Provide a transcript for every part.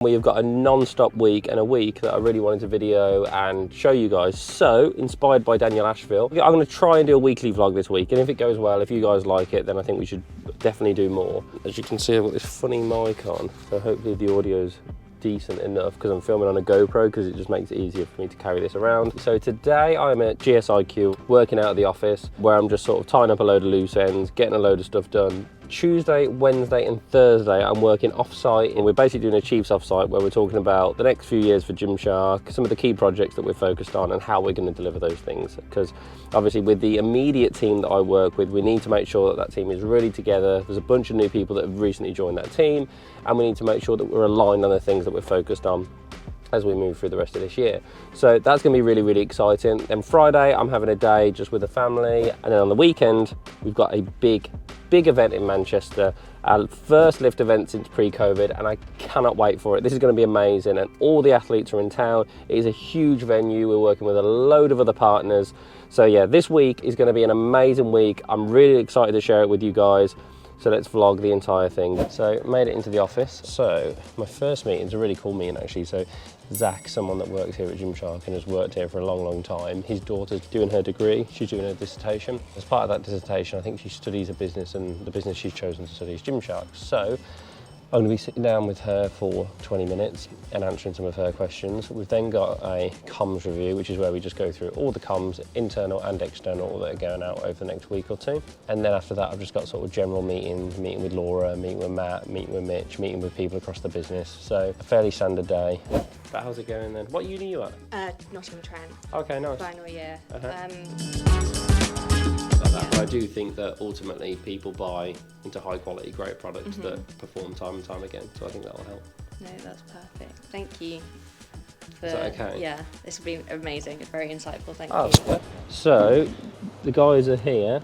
We've got a non-stop week and a week that I really wanted to video and show you guys. So, inspired by Daniel Asheville, I'm going to try and do a weekly vlog this week. And if it goes well, if you guys like it, then I think we should definitely do more. As you can see, I've got this funny mic on, so hopefully the audio's decent enough because I'm filming on a GoPro because it just makes it easier for me to carry this around. So today I'm at GSIQ working out of the office where I'm just sort of tying up a load of loose ends, getting a load of stuff done. Tuesday, Wednesday and Thursday I'm working off-site, and we're basically doing a Chiefs off-site where we're talking about the next few years for Gymshark, some of the key projects that we're focused on and how we're going to deliver those things. Because obviously with the immediate team that I work with, we need to make sure that that team is really together. There's a bunch of new people that have recently joined that team, and we need to make sure that we're aligned on the things that we're focused on as we move through the rest of this year. So that's going to be really, really exciting. Then Friday, I'm having a day just with the family. And then on the weekend, we've got a big event in Manchester, our first lift event since pre-COVID, and I cannot wait for it. This is going to be amazing, and all the athletes are in town. It is a huge venue. We're working with a load of other partners. So yeah, this week is going to be an amazing week. I'm really excited to share it with you guys. So let's vlog the entire thing. So made it into the office. So my first meeting is a really cool meeting actually. So Zach, someone that works here at Gymshark and has worked here for a long, long time, his daughter's doing her degree. She's doing her dissertation. As part of that dissertation, I think she studies a business, and the business she's chosen to study is Gymshark. So I'm going to be sitting down with her for 20 minutes and answering some of her questions. We've then got a comms review, which is where we just go through all the comms, internal and external, that are going out over the next week or two. And then after that, I've just got sort of general meetings, meeting with Laura, meeting with Matt, meeting with Mitch, meeting with people across the business. So a fairly standard day. But how's it going then? What uni are you at? Nottingham-Trent. Okay, nice. Final year. I do think that ultimately people buy into high quality, great products that perform time and time again. So I think that will help. No, that's perfect. Thank you. Is that okay? Yeah, this will be amazing. It's very insightful. Thank you. So the guys are here,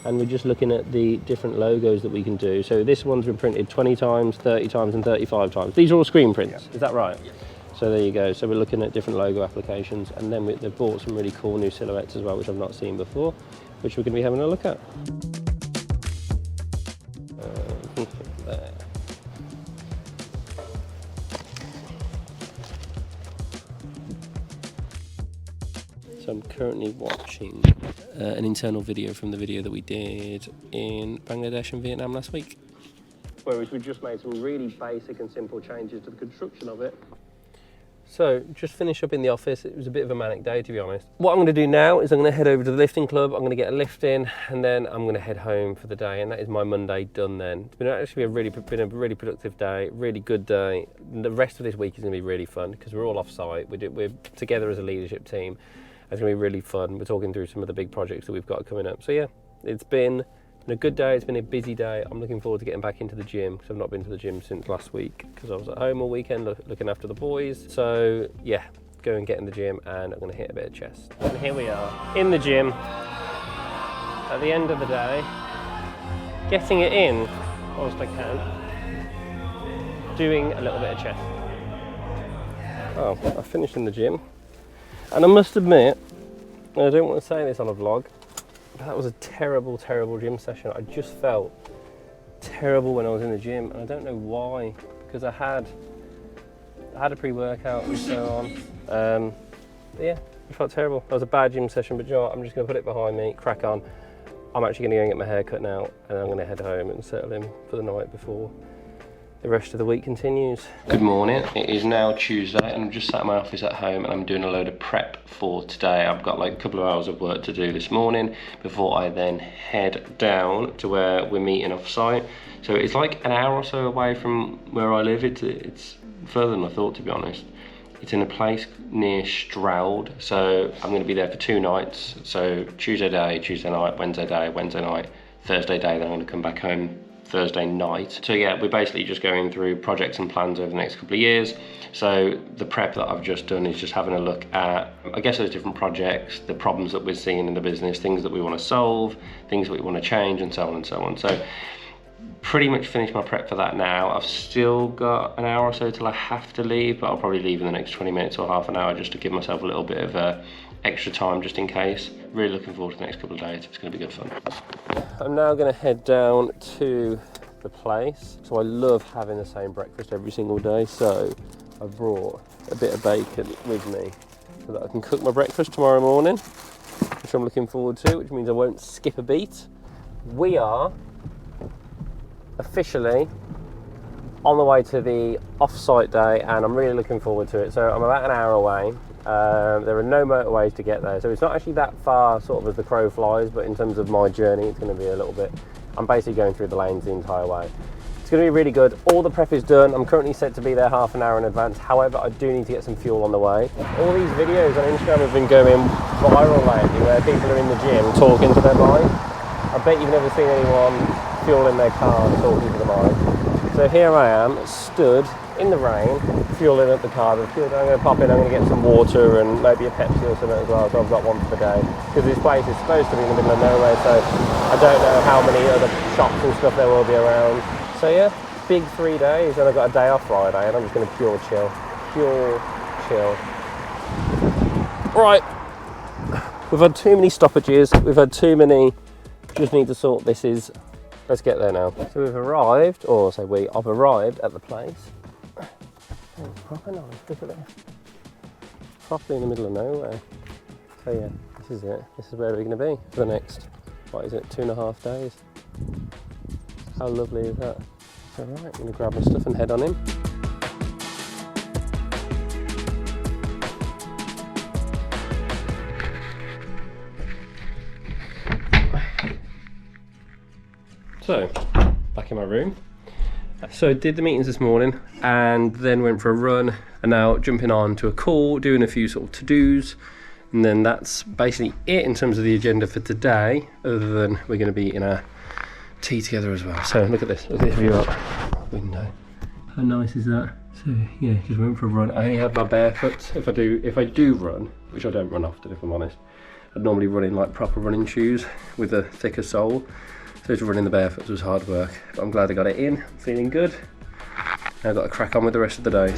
and we're just looking at the different logos that we can do. So this one's been printed 20 times, 30 times and 35 times. These are all screen prints, is that right? Yeah. So there you go. So we're looking at different logo applications, and then they've bought some really cool new silhouettes as well, which I've not seen before, which we're going to be having a look at. There. So I'm currently watching an internal video from the video that we did in Bangladesh and Vietnam last week, whereas we just made some really basic and simple changes to the construction of it. So, just finished up in the office. It was a bit of a manic day, to be honest. What I'm going to do now is I'm going to head over to the lifting club. I'm going to get a lift in, and then I'm going to head home for the day, and that is my Monday done then. It's been actually been a really productive day, really good day. The rest of this week is going to be really fun because we're all off-site. We're together as a leadership team. It's going to be really fun. We're talking through some of the big projects that we've got coming up. So yeah, it's been a good day. It's been a busy day. I'm looking forward to getting back into the gym because I've not been to the gym since last week because I was at home all weekend looking after the boys. So yeah, go and get in the gym, and I'm going to hit a bit of chest. And here we are in the gym at the end of the day, getting it in whilst I can, doing a little bit of chest. Oh, I finished in the gym, and I must admit, and I don't want to say this on a vlog, that was a terrible, terrible gym session. I just felt terrible when I was in the gym, and I don't know why, because I had a pre-workout and so on. But yeah, I felt terrible. That was a bad gym session, but you know what? I'm just going to put it behind me, crack on. I'm actually going to go and get my hair cut now, and I'm going to head home and settle in for the night before the rest of the week continues. Good morning. It is now Tuesday, and I'm just sat in my office at home, and I'm doing a load of prep for today. I've got like a couple of hours of work to do this morning before I then head down to where we're meeting off site. So it's like an hour or so away from where I live. It's further than I thought, to be honest. It's in a place near Stroud, so I'm going to be there for 2 nights. So Tuesday day, Tuesday night, Wednesday day, Wednesday night, Thursday day. Then I'm going to come back home Thursday night. So yeah, we're basically just going through projects and plans over the next couple of years. So the prep that I've just done is just having a look at, I guess, those different projects, the problems that we're seeing in the business, things that we want to solve, things that we want to change, and so on and so on. So pretty much finished my prep for that now. I've still got an hour or so till I have to leave, but I'll probably leave in the next 20 minutes or half an hour just to give myself a little bit of extra time just in case. Really looking forward to the next couple of days. It's going to be good fun. I'm now going to head down to the place. So I love having the same breakfast every single day. So I brought a bit of bacon with me so that I can cook my breakfast tomorrow morning, which I'm looking forward to, which means I won't skip a beat. We are officially on the way to the off-site day, and I'm really looking forward to it. So I'm about an hour away. There are no motorways to get there, so it's not actually that far sort of as the crow flies, but in terms of my journey it's going to be a little bit, I'm basically going through the lanes the entire way. It's going to be really good. All the prep is done. I'm currently set to be there half an hour in advance. However, I do need to get some fuel on the way. All these videos on Instagram have been going viral lately where people are in the gym talking to their bike. I bet you've never seen anyone fueling their car talking to the bike. So here I am, stood in the rain, fueling at the car. I'm going to pop in, I'm going to get some water and maybe a Pepsi or something as well, so I've got one for the day. Because this place is supposed to be in the middle of nowhere, so I don't know how many other shops and stuff there will be around. So yeah, big 3 days, and I've got a day off Friday, and I'm just going to pure chill. Right, we've had too many stoppages, we've had too many, just need to sort this is. Let's get there now. So we've arrived, or say I've arrived at the place. Oh, proper nice, look at this. Properly in the middle of nowhere. So yeah, this is it. This is where we're going to be for the next, what is it, 2.5 days. How lovely is that? So right, I'm going to grab my stuff and head on in. So, back in my room. So did the meetings this morning and then went for a run, and now jumping on to a call, doing a few sort of to-dos, and then that's basically it in terms of the agenda for today, other than we're going to be in a tea together as well. So look at this, look at this view out window. How nice is that? So yeah, just went for a run. I only have my barefoot. If I do run, which I don't run often if I'm honest, I'd normally run in like proper running shoes with a thicker sole. So to run in the barefoot was hard work, but I'm glad I got it in. I'm feeling good. Now I've got to crack on with the rest of the day.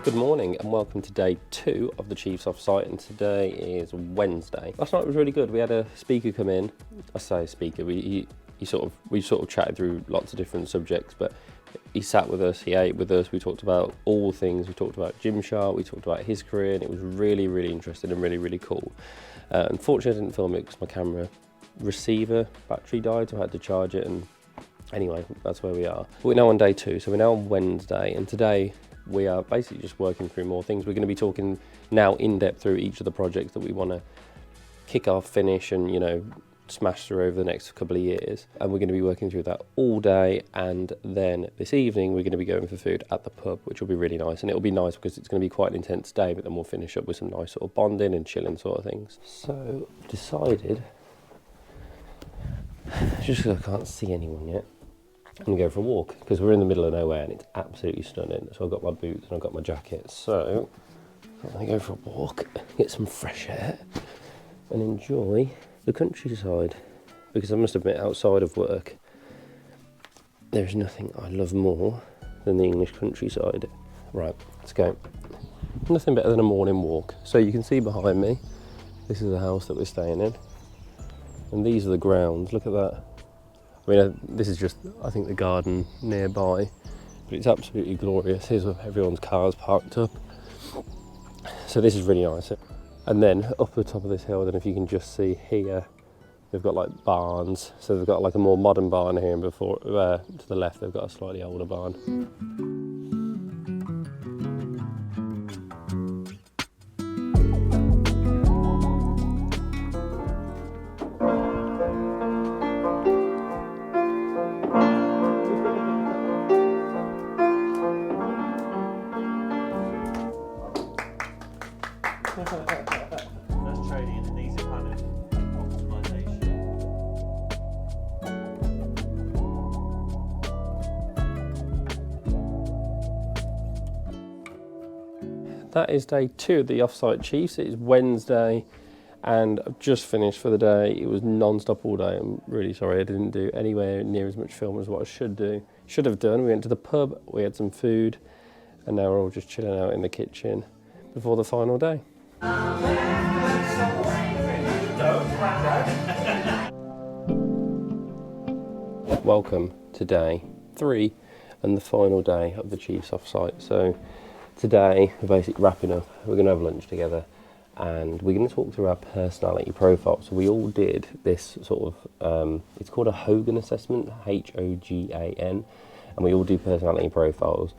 Good morning and welcome to day 2 of the Chiefs off-site, and today is Wednesday. Last night was really good. We had a speaker come in. I say speaker, we sort of chatted through lots of different subjects, but he sat with us, he ate with us, we talked about all things. We talked about Gymshark, we talked about his career, and it was really, really interesting and really, really cool. Unfortunately I didn't film it because my camera receiver battery died, so I had to charge it, and anyway, that's where we are. But we're now on day 2, so we're now on Wednesday, and today we are basically just working through more things. We're going to be talking now in depth through each of the projects that we want to kick off, finish, and smash through over the next couple of years, and we're going to be working through that all day. And then this evening we're going to be going for food at the pub, which will be really nice, and it'll be nice because it's going to be quite an intense day, but then we'll finish up with some nice sort of bonding and chilling sort of things. So decided, just because I can't see anyone yet, I'm going to go for a walk because we're in the middle of nowhere and it's absolutely stunning. So I've got my boots and I've got my jacket, so I'm going to go for a walk, get some fresh air and enjoy the countryside, because I must admit, outside of work there's nothing I love more than the English countryside. Right, let's go. Nothing better than a morning walk. So you can see behind me, this is the house that we're staying in, and these are the grounds. Look at that. I mean, this is just, I think, the garden nearby, but it's absolutely glorious. Here's where everyone's cars parked up, so this is really nice. And then up the top of this hill, I don't know if you can just see here, they've got like barns. So they've got like a more modern barn here, and before to the left they've got a slightly older barn. That's training, and these are kind of optimization. That is day 2 of the off-site Chiefs. It is Wednesday and I've just finished for the day. It was non-stop all day. I'm really sorry I didn't do anywhere near as much film as what I should have done. We went to the pub, we had some food, and now we're all just chilling out in the kitchen before the final day. welcome to day 3 and the final day of the Chiefs offsite. So today we're basically wrapping up, we're going to have lunch together and we're going to talk through our personality profile. So we all did this sort of, it's called a Hogan assessment, Hogan, and we all do personality profiles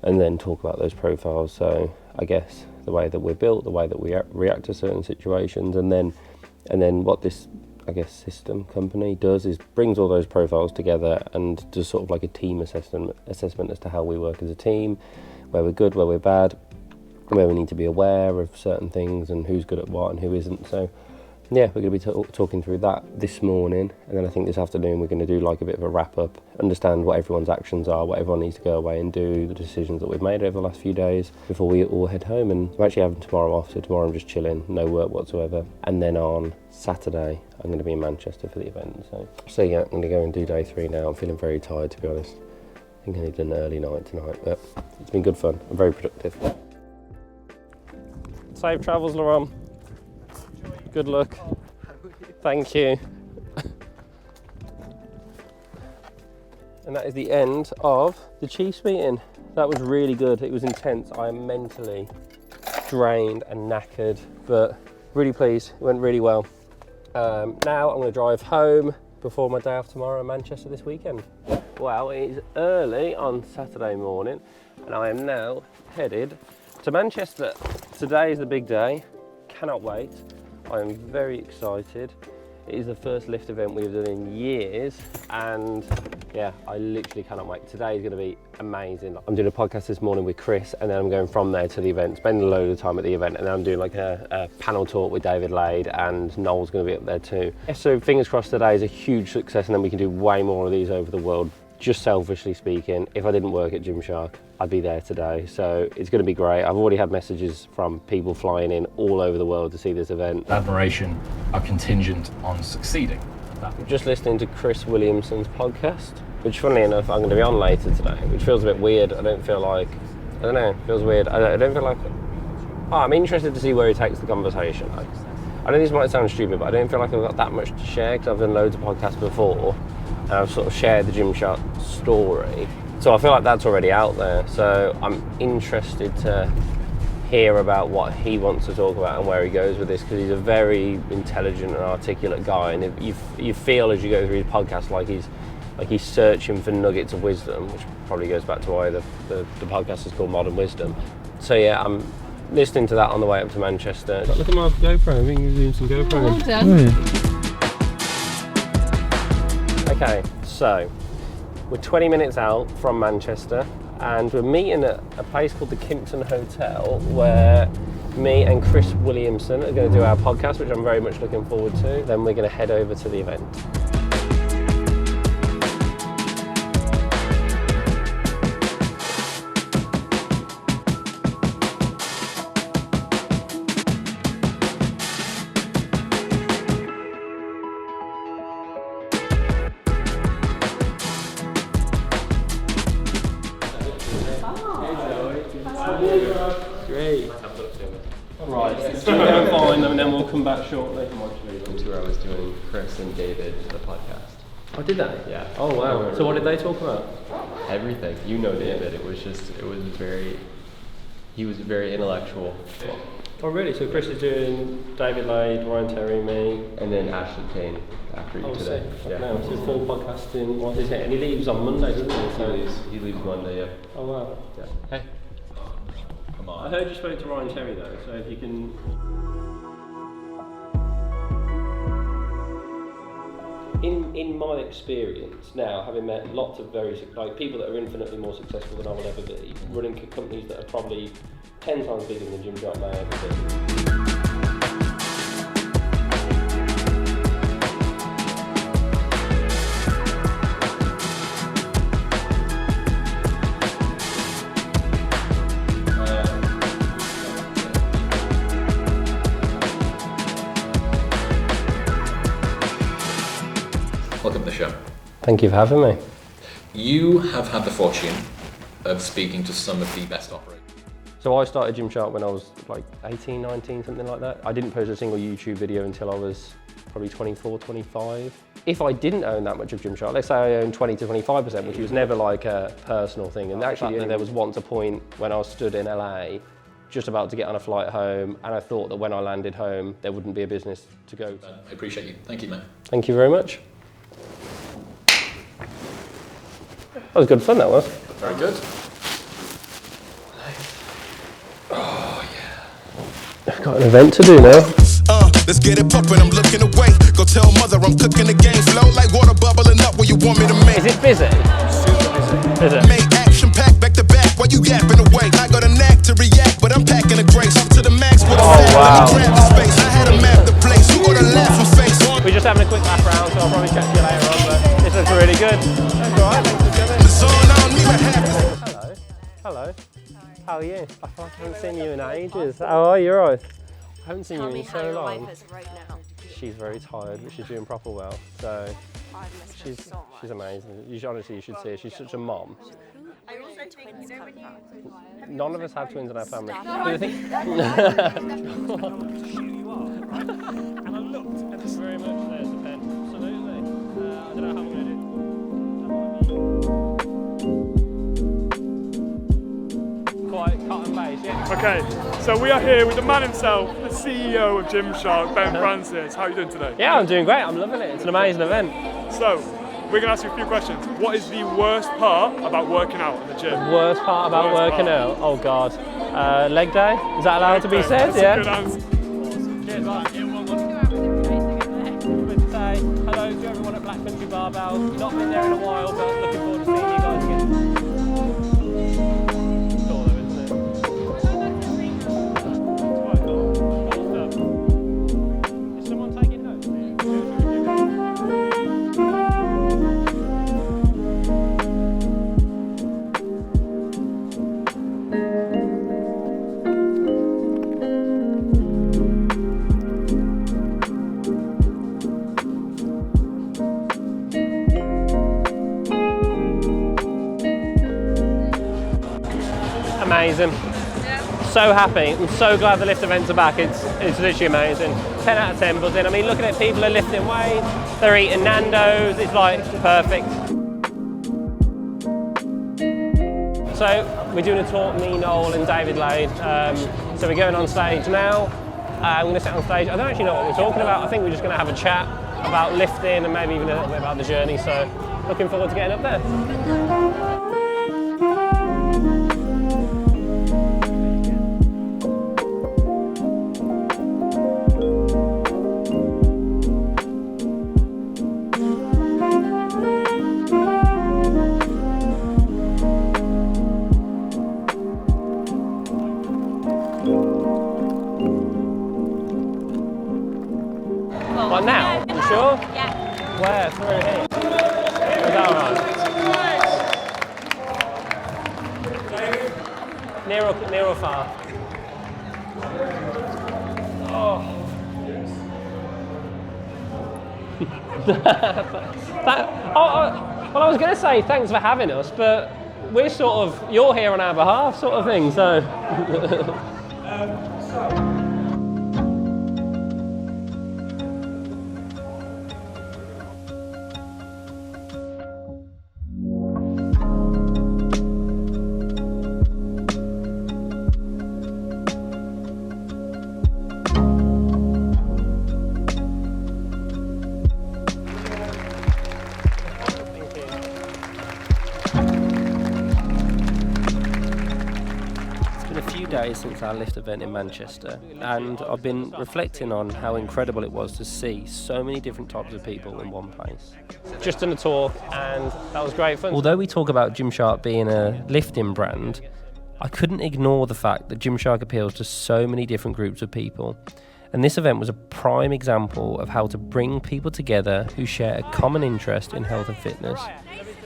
and then talk about those profiles. So I guess the way that we're built, the way that we react to certain situations, and then what this, I guess, system company does is brings all those profiles together and does sort of like a team assessment as to how we work as a team, where we're good, where we're bad, where we need to be aware of certain things and who's good at what and who isn't. So yeah, we're going to be talking through that this morning, and then I think this afternoon we're going to do like a bit of a wrap up, understand what everyone's actions are, what everyone needs to go away and do, the decisions that we've made over the last few days before we all head home. And I'm actually having tomorrow off, so tomorrow I'm just chilling, no work whatsoever. And then on Saturday I'm going to be in Manchester for the event. So yeah, I'm going to go and do day 3 now. I'm feeling very tired, to be honest. I think I need an early night tonight, but it's been good fun. I'm very productive. Safe travels, Laurent. Good luck. Thank you. And that is the end of the Chiefs meeting. That was really good. It was intense. I am mentally drained and knackered, but really pleased. It went really well. Now I'm going to drive home before my day off tomorrow in Manchester this weekend. Well, it is early on Saturday morning and I am now headed to Manchester. Today is the big day. Cannot wait. I am very excited. It is the first lift event we've done in years, and yeah, I literally cannot wait. Today is going to be amazing. I'm doing a podcast this morning with Chris, and then I'm going from there to the event, spending a load of time at the event, and then I'm doing like a panel talk with David Lade, and Noel's going to be up there too. Yeah, so fingers crossed today is a huge success, and then we can do way more of these over the world. Just selfishly speaking, if I didn't work at Gymshark, I'd be there today. So it's going to be great. I've already had messages from people flying in all over the world to see this event. Admiration are contingent on succeeding. Just listening to Chris Williamson's podcast, which funnily enough, I'm going to be on later today, which feels a bit weird. I don't know, it feels weird. I don't feel like, I'm interested to see where he takes the conversation. I know this might sound stupid, but I don't feel like I've got that much to share because I've done loads of podcasts before. And I've sort of shared the Gymshark story. So I feel like that's already out there. So I'm interested to hear about what he wants to talk about and where he goes with this, because he's a very intelligent and articulate guy. And you feel as you go through his podcast like he's searching for nuggets of wisdom, which probably goes back to why the podcast is called Modern Wisdom. So yeah, I'm listening to that on the way up to Manchester. Look at my GoPro, I think you're doing some GoPro. Well done. Okay, so we're 20 minutes out from Manchester and we're meeting at a place called the Kimpton Hotel where me and Chris Williamson are going to do our podcast, which I'm very much looking forward to. Then we're going to head over to the event. Great. Right, let's go and find them and then we'll come back shortly. Where I was doing Chris and David, the podcast. Oh, did they? Yeah. Oh, wow. So what did they talk about? Everything. You know David. He was very intellectual. Oh, really? So Chris is doing David Lade, Ryan Terry, me. And then Ashley Kane after you today. Yeah. No, it's a full podcasting. What is it? And he leaves on Monday, doesn't he? So He leaves Monday, yeah. Oh, wow. Yeah. Hey. Come on. I heard you spoke to Ryan Terry though, so if you can... In my experience now, having met lots of people that are infinitely more successful than I will ever be, running companies that are probably 10 times bigger than Gymshark may ever be. Welcome to the show. Thank you for having me. You have had the fortune of speaking to some of the best operators. So I started Gymshark when I was like 18, 19, something like that. I didn't post a single YouTube video until I was probably 24, 25. if I didn't own that much of Gymshark, let's say I owned 20 to 25%, which was never like a personal thing. And actually there was once a point when I was stood in LA, just about to get on a flight home, and I thought that when I landed home, there wouldn't be a business to go to. I appreciate you. Thank you, man. Thank you very much. That was good fun, that was. Very good. I've got an event to do now. Let's get it poppin', I'm looking away. Go tell mother I'm cooking the game. Flow like water bubbling up where you want me to make. Is it busy? Super busy. Is it? Make action pack back to back while you yapping away. I got a knack to react, but I'm packing a grace up to the max with a wow. grab the space. I had a map the place. Who got a laughing face? We're just having a quick lap round, so I'll probably chat to you later on, but this looks really good. That's all right, thanks for coming. The zone on me, I have this. Hello. Hello. How are you? I haven't seen you in ages. How are you? All right? I haven't seen Tell you me in how so your long. wife is right now. She's very tired, but she's doing proper well. So I've missed her so much. she's amazing. You should, honestly, you should see her. She's such a mom. I also twins come from. None of us have twins in our family. Stop. But the thing- And I looked and Thanks very much. There's the pen. Absolutely. I don't know how I'm going to do. Quite cut and paste, yeah. Okay, so we are here with the man himself, the CEO of Gymshark, Ben Francis. How are you doing today? Yeah, I'm doing great. I'm loving it. It's an amazing event. So, we're going to ask you a few questions. What is the worst part about working out in the gym? Worst part about Worst working part. out? Oh God. Leg day? Is that allowed to be said? That's Yeah. a good answer. Cheers, bye. Say hello to everyone at Black Country Barbell. Not been there in a while, but looking forward to seeing you guys again. It's cool though, isn't it? It's quite cool. Cool stuff. Is someone taking notes? Amazing. So happy. I'm so glad the lift events are back. It's literally amazing. 10 out of 10 buzzing. I mean, looking at people are lifting weights, they're eating Nando's, it's like perfect. So we're doing a talk, me, Noel and David Lade. So we're going on stage now. I'm going to sit on stage. I don't actually know what we're talking about. I think we're just going to have a chat about lifting and maybe even a little bit about the journey. So looking forward to getting up there. What now? You sure? Yeah. Where? Through here? Is that alright? Near or far? Oh. Well, I was going to say thanks for having us, but we're sort of, you're here on our behalf sort of thing, so. Days since our lift event in Manchester, and I've been reflecting on how incredible it was to see so many different types of people in one place. Just done a talk and that was great fun. Although we talk about Gymshark being a lifting brand, I couldn't ignore the fact that Gymshark appeals to so many different groups of people. And this event was a prime example of how to bring people together who share a common interest in health and fitness,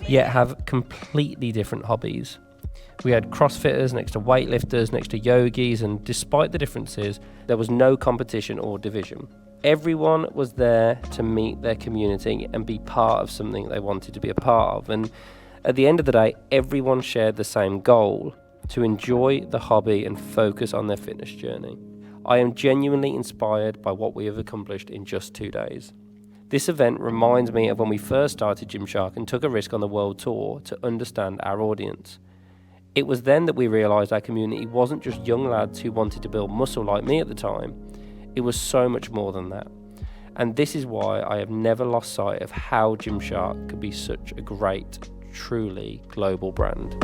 yet have completely different hobbies. We had CrossFitters next to weightlifters, next to yogis, and despite the differences, there was no competition or division. Everyone was there to meet their community and be part of something they wanted to be a part of. And at the end of the day, everyone shared the same goal, to enjoy the hobby and focus on their fitness journey. I am genuinely inspired by what we have accomplished in just 2 days. This event reminds me of when we first started Gymshark and took a risk on the world tour to understand our audience. It was then that we realised our community wasn't just young lads who wanted to build muscle like me at the time. It was so much more than that. And this is why I have never lost sight of how Gymshark could be such a great, truly global brand.